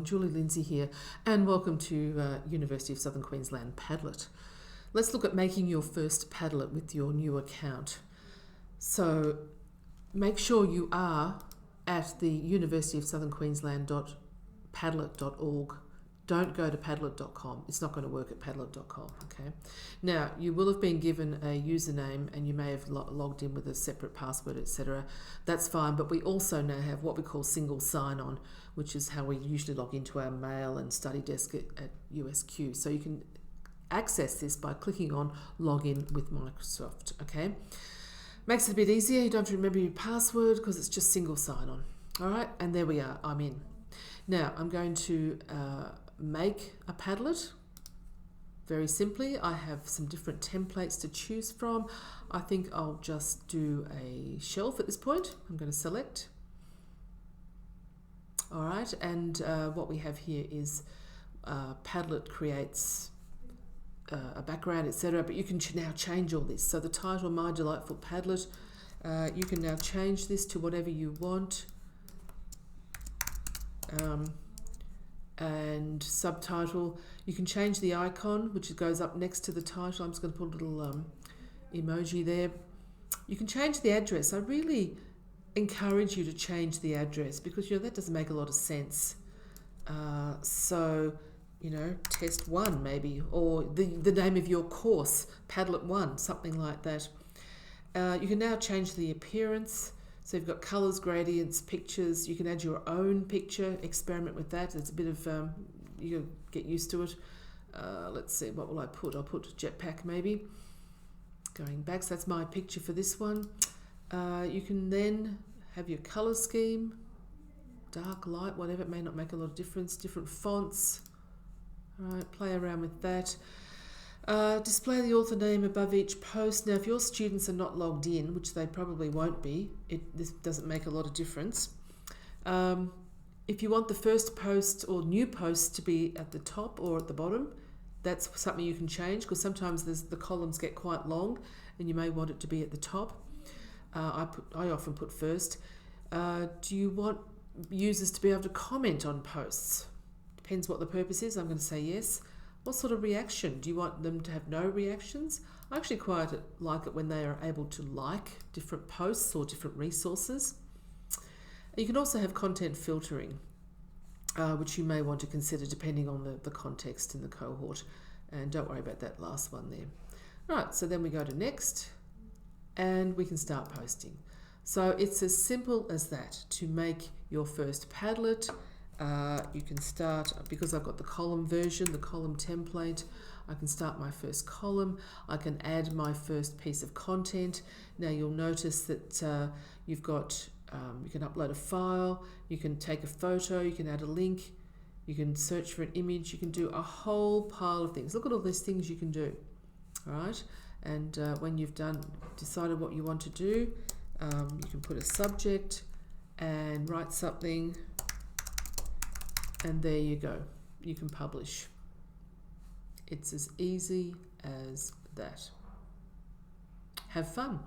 Julie Lindsay here, and welcome to University of Southern Queensland Padlet. Let's look at making your first Padlet with your new account. So make sure you are at the University of Southern Queensland.padlet.org. Don't go to padlet.com. It's not going to work at padlet.com. Okay. Now, you will have been given a username and you may have logged in with a separate password, etc. That's fine, but we also now have what we call single sign-on, which is how we usually log into our mail and study desk at USQ. So you can access this by clicking on Login with Microsoft. Okay. Makes it a bit easier. You don't have to remember your password because it's just single sign-on. All right, and there we are. I'm in. Now, I'm going to make a Padlet. Very simply, I have some different templates to choose from. I think I'll just do a shelf at this point. I'm going to select. All right, and what we have here is Padlet creates a background, etc. But you can now change all this. So the title, My Delightful Padlet, you can now change this to whatever you want. And subtitle, you can change the icon, which goes up next to the title. I'm just going to put a little emoji there. You can change the address. I really encourage you to change the address because that doesn't make a lot of sense. So test 1 maybe, or the name of your course, Padlet 1, something like that. You can now change the appearance. So you've got colours, gradients, pictures. You can add your own picture, experiment with that. It's a bit of, you get used to it. Let's see, what will I put? I'll put jetpack maybe. Going back, so that's my picture for this one. You can then have your colour scheme, dark, light, whatever. It may not make a lot of difference. Different fonts. All right, play around with that. Display the author name above each post. Now, if your students are not logged in, which they probably won't be, this doesn't make a lot of difference. If you want the first post or new post to be at the top or at the bottom, that's something you can change because sometimes the columns get quite long and you may want it to be at the top. I often put first. Do you want users to be able to comment on posts? Depends what the purpose is. I'm going to say yes. What sort of reaction? Do you want them to have no reactions? I actually quite like it when they are able to like different posts or different resources. You can also have content filtering, which you may want to consider depending on the context in the cohort. And don't worry about that last one there. Right, so then we go to next and we can start posting. So it's as simple as that to make your first Padlet. You can start, because I've got the column version, the column template, I can start my first column, I can add my first piece of content. Now you'll notice that you've got, you can upload a file, you can take a photo, you can add a link, you can search for an image, you can do a whole pile of things. Look at all these things you can do, all right? And when you've decided what you want to do, you can put a subject and write something. And there you go. You can publish. It's as easy as that. Have fun.